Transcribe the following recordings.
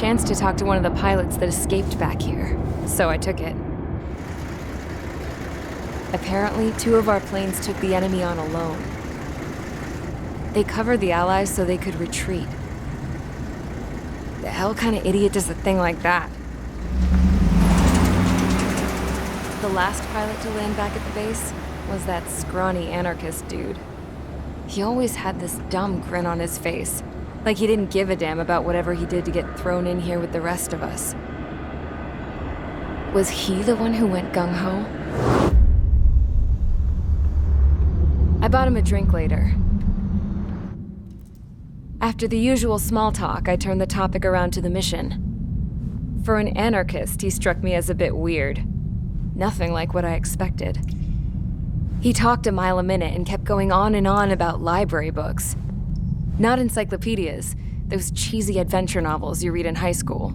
chance to talk to one of the pilots that escaped back here, so I took it. Apparently, 2 of our planes took the enemy on alone. They covered the Allies so they could retreat. The hell kind of idiot does a thing like that? The last pilot to land back at the base was that scrawny anarchist dude. He always had this dumb grin on his face, like he didn't give a damn about whatever he did to get thrown in here with the rest of us. Was he the one who went gung-ho? I bought him a drink later. After the usual small talk, I turned the topic around to the mission. For an anarchist, he struck me as a bit weird. Nothing like what I expected. He talked a mile a minute and kept going on and on about library books. Not encyclopedias, those cheesy adventure novels you read in high school.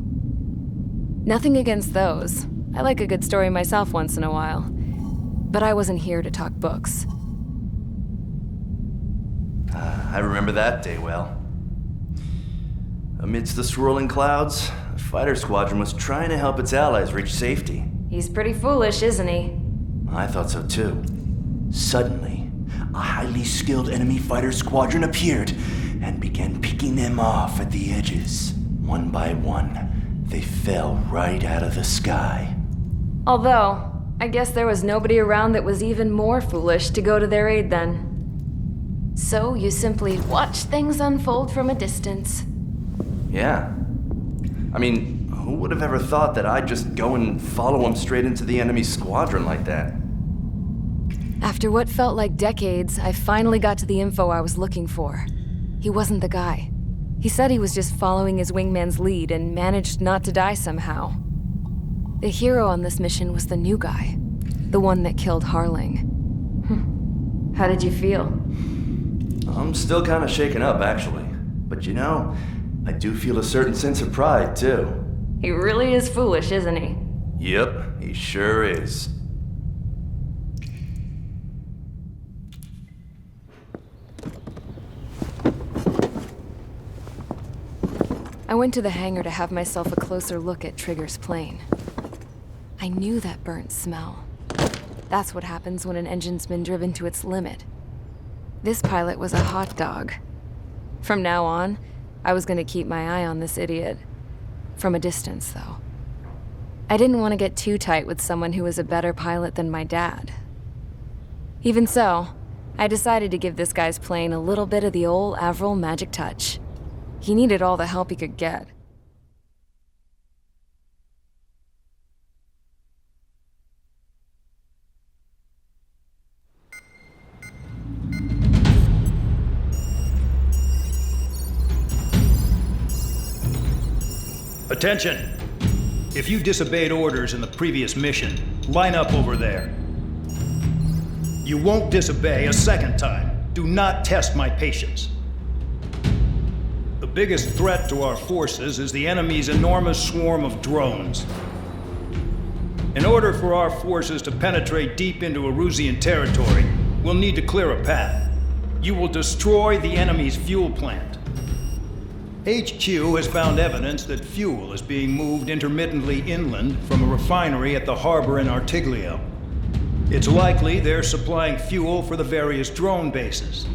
Nothing against those. I like a good story myself once in a while. But I wasn't here to talk books. I remember that day well. Amidst the swirling clouds, a fighter squadron was trying to help its allies reach safety. He's pretty foolish, isn't he? I thought so too. Suddenly, a highly skilled enemy fighter squadron appeared and began picking them off at the edges. One by one, they fell right out of the sky. Although, I guess there was nobody around that was even more foolish to go to their aid then. So you simply watch things unfold from a distance. Yeah. I mean, who would have ever thought that I'd just go and follow him straight into the enemy squadron like that? After what felt like decades, I finally got to the info I was looking for. He wasn't the guy. He said he was just following his wingman's lead and managed not to die somehow. The hero on this mission was the new guy, the one that killed Harling. How did you feel? I'm still kind of shaken up, actually. But you know, I do feel a certain sense of pride, too. He really is foolish, isn't he? Yep, he sure is. I went to the hangar to have myself a closer look at Trigger's plane. I knew that burnt smell. That's what happens when an engine's been driven to its limit. This pilot was a hot dog. From now on, I was going to keep my eye on this idiot. From a distance, though. I didn't want to get too tight with someone who was a better pilot than my dad. Even so, I decided to give this guy's plane a little bit of the old Avril magic touch. He needed all the help he could get. Attention! If you disobeyed orders in the previous mission, line up over there. You won't disobey a second time. Do not test my patience. The biggest threat to our forces is the enemy's enormous swarm of drones. In order for our forces to penetrate deep into Erusian territory, we'll need to clear a path. You will destroy the enemy's fuel plant. HQ has found evidence that fuel is being moved intermittently inland from a refinery at the harbor in Artiglio. It's likely they're supplying fuel for the various drone bases.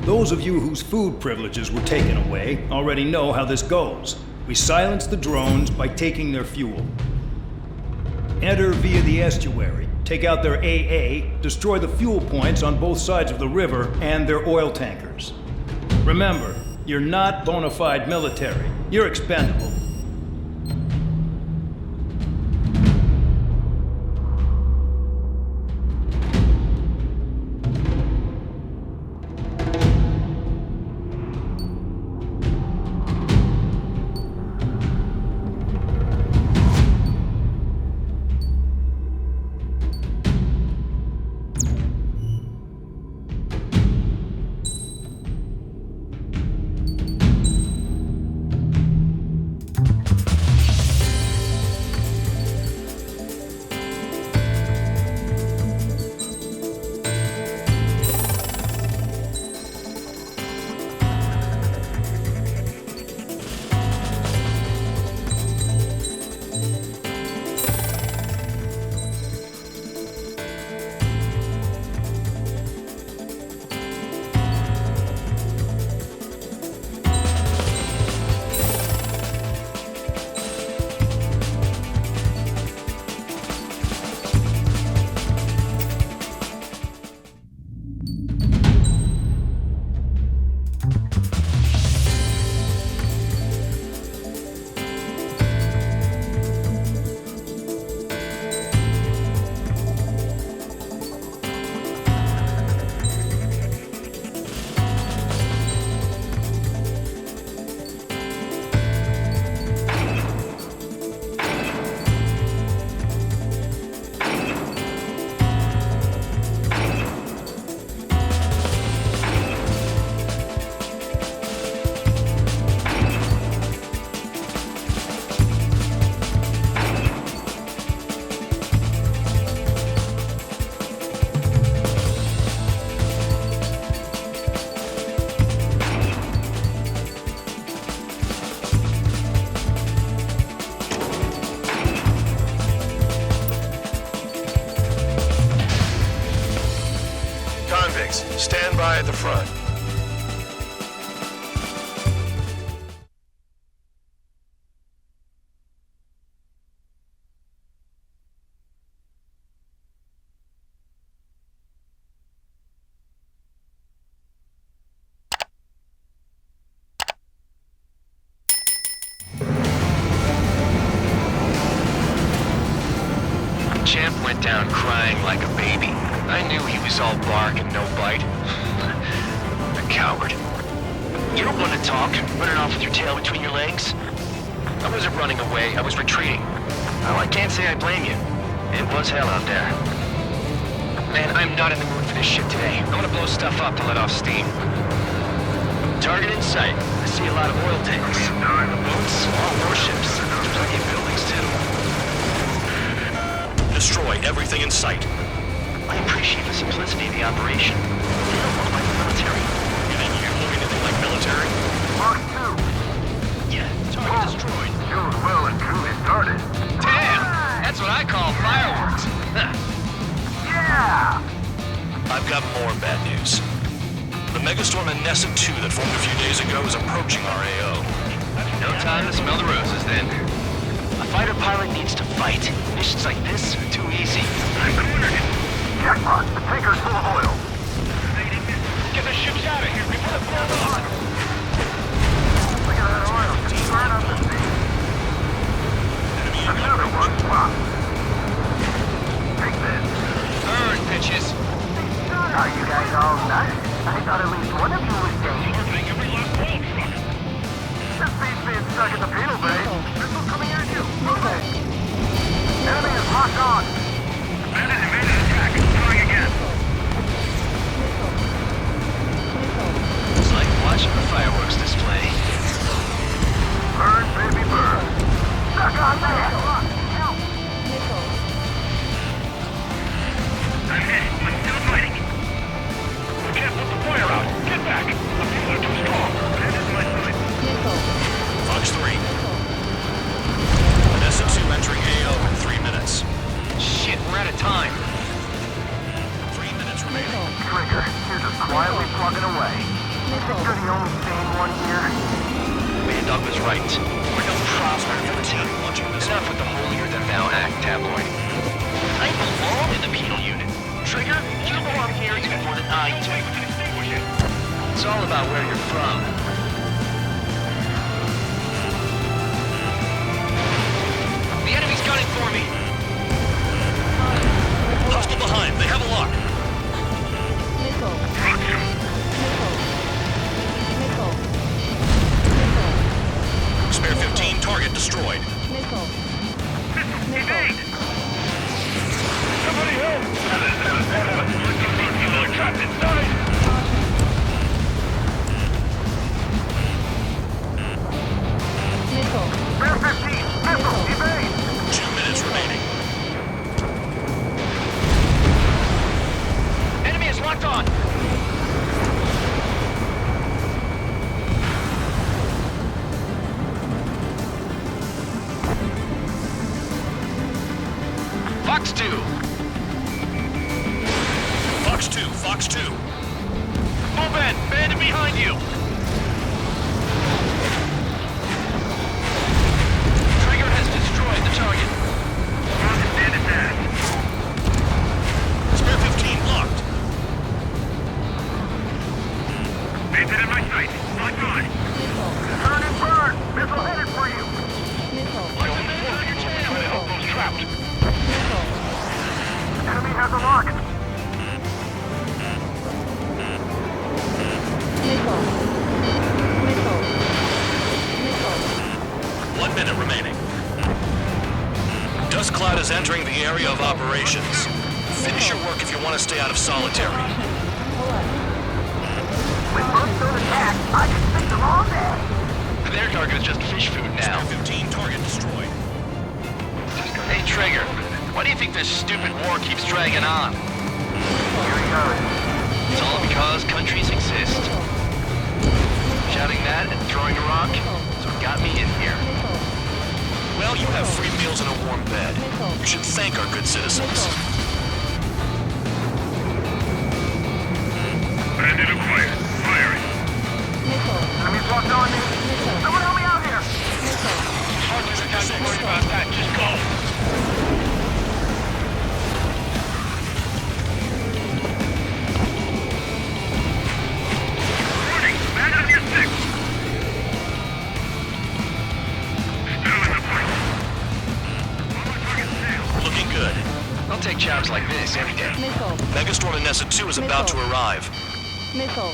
Those of you whose food privileges were taken away already know how this goes. We silence the drones by taking their fuel. Enter via the estuary, take out their AA, destroy the fuel points on both sides of the river and their oil tankers. Remember, you're not bona fide military. You're expendable. front. Champ went down crying like a baby. I knew he was all bark and no bite. A coward. You don't want to talk, running off with your tail between your legs? I wasn't running away, I was retreating. Well, I can't say I blame you. It was hell out there. Man, I'm not in the mood for this shit today. I want to blow stuff up to let off steam. Target in sight. I see a lot of oil tanks. Boats, all warships. There's plenty of buildings, too. Destroy everything in sight. I appreciate the simplicity of the operation. They don't look like the military. You think you can look anything like military? Mark 2. Yeah, target destroyed. Shows well and truly started. Damn! That's what I call fireworks. Yeah! I've got more bad news. The megastorm in Nessa 2 that formed a few days ago is approaching our AO. No time to smell the roses, then. A fighter pilot needs to fight. Missions like this are too easy. I cornered it. Jackpot, the tanker's full of oil. Get the ships out of here before they blow up. Look at that oil. Just burn up the sea. Another one. Wow. Take this. Burn, bitches. Are you guys all nice? I thought at least one of you was dating. Every last ball truck. This beat's being stuck in the penal bay. Missile's coming at you. Move it. Enemy is locked on. Bandit attack. Trying again. It's like watching a fireworks display. Burn, baby, burn. Stuck on that. Help. I'm hit, but still fighting. Can't put the fire out. Get back. The people are too strong. That is my side. Fox 3. Nessa 2 entering AO in 3 minutes. Shit, we're out of time. 3 minutes remaining. Trigger, you're just quietly plugging away. You think you're the only sane one here? Bandog was right. We're no problem for the team. Enough with the holier-than-thou act, tabloid. I belong in the penal unit. Trigger, you belong here even more than I do. It's all about where you're from. The enemy's gunning for me. Hostile behind. They have a lock. Spare 15. Target destroyed. Evade! Somebody help! People are trapped inside! Spare 15! Missile! Evade! 2 minutes remaining. Enemy is locked on! Fox 2! Fox 2. Fox 2. Move in! Bandit behind you! Trigger has destroyed the target. Bandit dead. Spare 15 locked. Bandit in my sight. Locked on. Turn and burn! Missile headed for you! I only 4 people will try to help those trapped. Enemy has a lock! One minute remaining. Dust cloud is entering the area of operations. Finish your work if you want to stay out of solitary. With most of attack, I can stick them all day! Their target is just fish food now. Spare 15 target destroyed. Hey, Trigger, why do you think this stupid war keeps dragging on? Here he goes. It's all because countries exist. Shouting that and throwing a rock is what got me in here. Well, you have free meals and a warm bed. You should thank our good citizens. Bandit acquired. see jobs like this every day. Missile. Megastorm and Nessa 2 is about to arrive. Missile.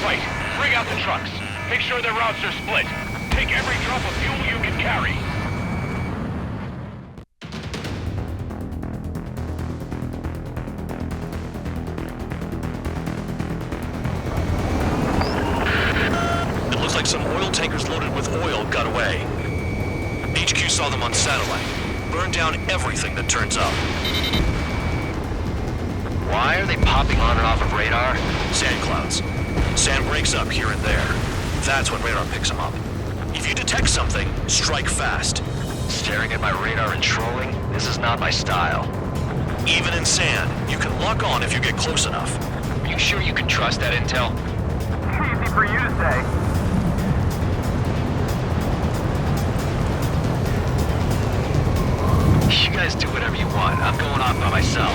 Right. Bring out the trucks. Make sure their routes are split. Take every drop of fuel you can carry. It looks like some oil tankers loaded with oil got away. HQ saw them on satellite. Burned down everything that turns up. Why are they popping on and off of radar? Sand clouds. Sand breaks up here and there. That's when radar picks them up. If you detect something, strike fast. Staring at my radar and trolling? This is not my style. Even in sand, you can lock on if you get close enough. Are you sure you can trust that intel? Easy for you to say. You guys do whatever you want. I'm going off by myself.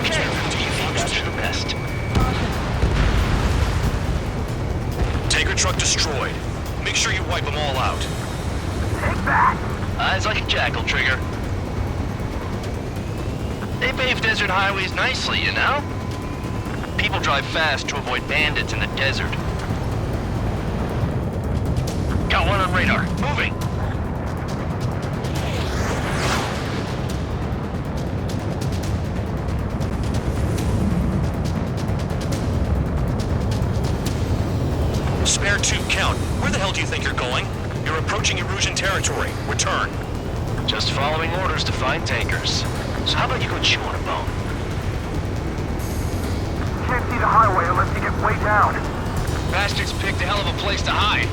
Okay, do you think that's for the best? Tanker truck destroyed. Make sure you wipe them all out. Take that. Eyes like a jackal, Trigger. They pave desert highways nicely, you know? People drive fast to avoid bandits in the desert. Got one on radar. Moving. Spare 2, count. Where the hell do you think you're going? You're approaching Erusian territory. Return. Just following orders to find tankers. So how about you go chew on a bone? Can't see the highway unless you get way down. Bastards picked a hell of a place to hide.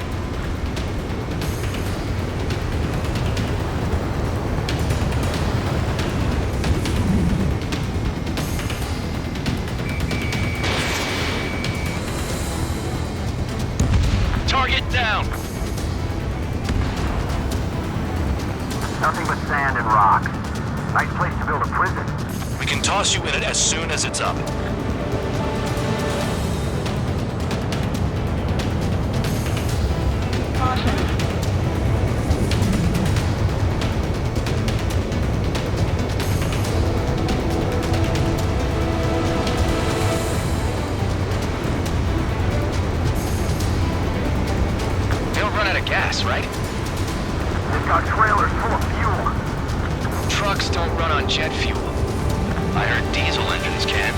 Target down. Nothing but sand and rock. Nice place to build a prison. We can toss you in it as soon as it's up. They'll run out of gas, right? They've got trailers full of fuel. Trucks don't run on jet fuel. I heard diesel engines can.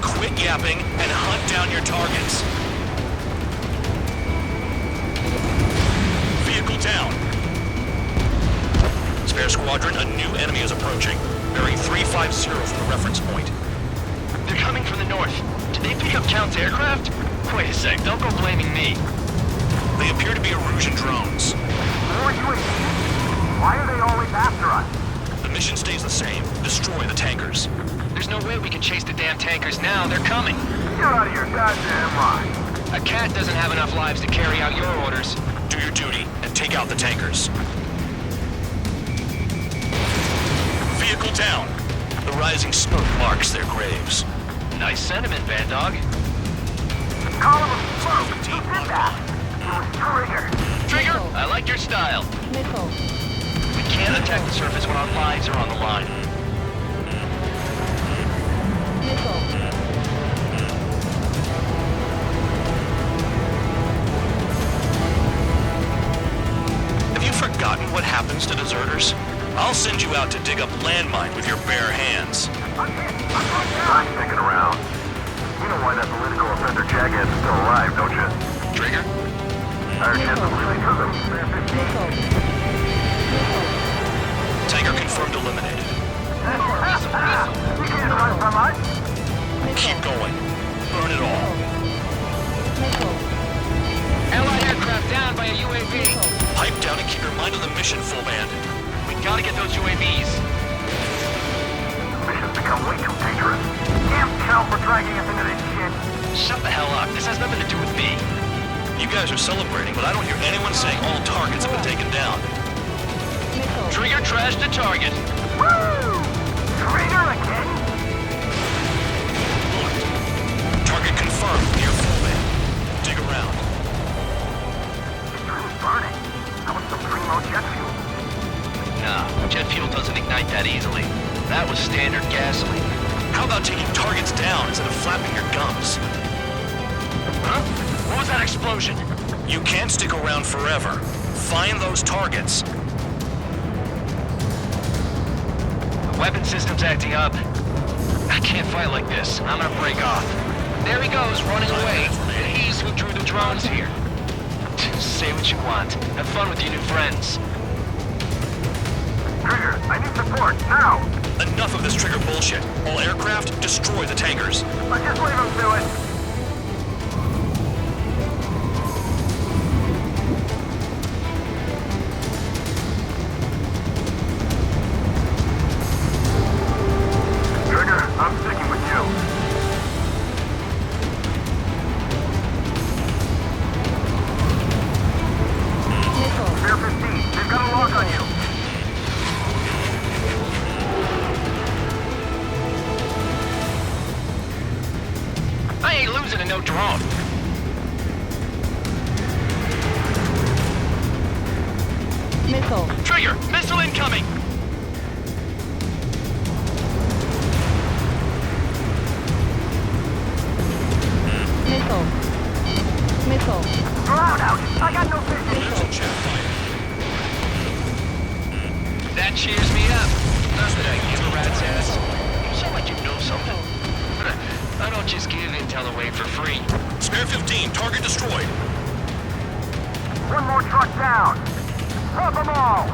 Quit yapping and hunt down your targets. Vehicle down. Spare squadron, a new enemy is approaching. Bearing 350 from the reference point. They're coming from the north. Did they pick up Count's aircraft? Wait a sec, don't go blaming me. They appear to be Erusian drones. More UAVs? Why are they always after us? The mission stays the same. Destroy the tankers. There's no way we can chase the damn tankers now. They're coming. You're out of your goddamn mind. A cat doesn't have enough lives to carry out your orders. Do your duty and take out the tankers. Vehicle down. The rising smoke marks their graves. Nice sentiment, Bandog. Column of smoke. Who did that? It was Trigger. Trigger, I like your style. Missile. We can't attack the surface when our lives are on the line. Missile. Have you forgotten what happens to deserters? I'll send you out to dig up landmine with your bare hands. I'm sticking around. You know why that political offender Jaghead's still alive, don't you? Trigger? Our chance of really took him. Missile. Tanker confirmed eliminated. You can't run from us. Keep going. Burn it all. Missile. Allied aircraft down by a UAV. Pipe down and keep your mind on the mission, full band. We gotta get those UAVs. Mission's become way too dangerous. Damn Count for dragging us into this shit. Shut the hell up. This has nothing to do with me. You guys are celebrating, but I don't hear anyone saying all targets have been taken down. Missile. Trigger trashed the target. Woo! Trigger again? Target confirmed near full band. Dig around. It's really burning. That was some primo jet fuel. Nah, jet fuel doesn't ignite that easily. That was standard gasoline. How about taking targets down instead of flapping your gums? Huh? What was that explosion? You can't stick around forever. Find those targets. The weapon system's acting up. I can't fight like this. I'm gonna break off. There he goes, running away. And he's who drew the drones here. Say what you want. Have fun with your new friends. Trigger, I need support, now! Enough of this Trigger bullshit. All aircraft, destroy the tankers. Let's just leave him to it. Trigger, I'm sticking with you. Spear 15, they've got a lock on you. I ain't losing to no drone. Missile. Trigger, missile incoming! Missile. Missile. Loud out! I got no vision! That cheers me up. Not that I give a rat's ass. You sound like you know something. But I don't just give intel away for free. Spare 15, target destroyed. One more truck down! Drop them all!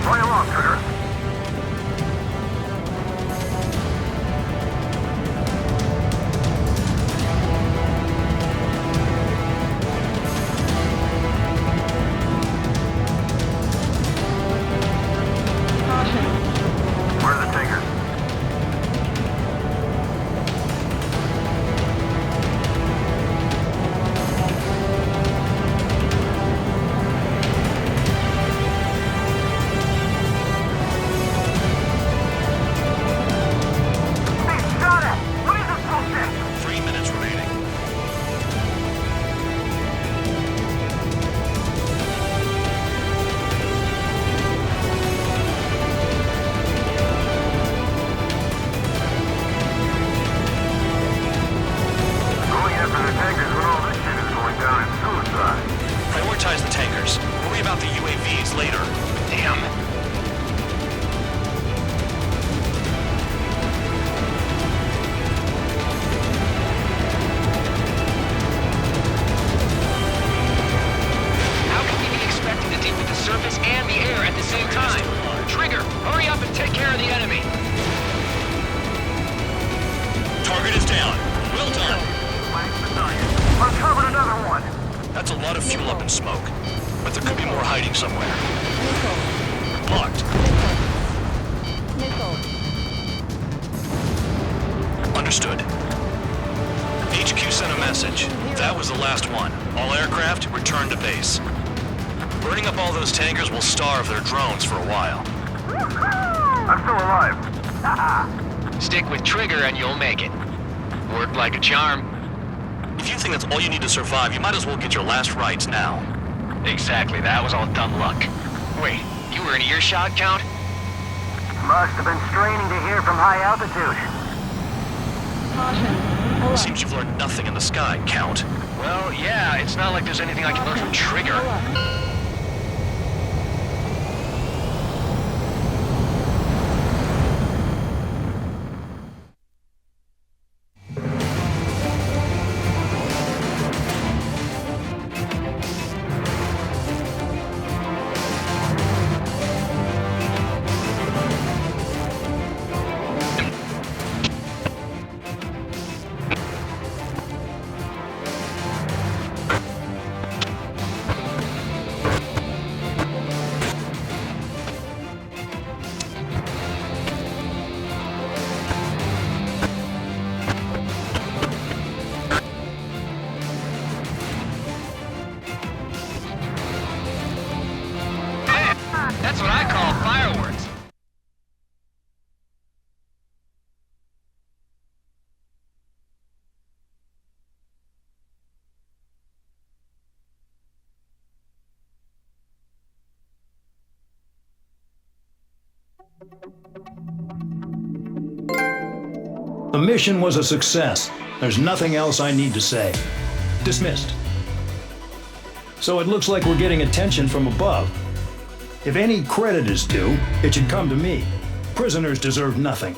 Play along, Trigger. Where are the tankers? They shot it! What is this bullshit? 3 minutes remaining. Going after the tankers when all this shit is going down is suicide. Prioritize the tankers. Worry about the UAVs later. Damn. How can we be expecting to deal with the surface and the air at the same time? Trigger, hurry up and take care of the enemy. Target is down. Well done. Uncovered another one! That's a lot of fuel up in smoke. But there could be more hiding somewhere. Locked. Missile. Understood. HQ sent a message. That was the last one. All aircraft, return to base. Burning up all those tankers will starve their drones for a while. I'm still alive. Stick with Trigger and you'll make it. Worked like a charm. If you think that's all you need to survive, you might as well get your last rites now. Exactly, that was all dumb luck. Wait, you were in earshot, Count? Must have been straining to hear from high altitude. Seems you've learned nothing in the sky, Count. Well, yeah, it's not like there's anything I can learn from Trigger. That's what I call fireworks. The mission was a success. There's nothing else I need to say. Dismissed. So it looks like we're getting attention from above. If any credit is due, it should come to me. Prisoners deserve nothing.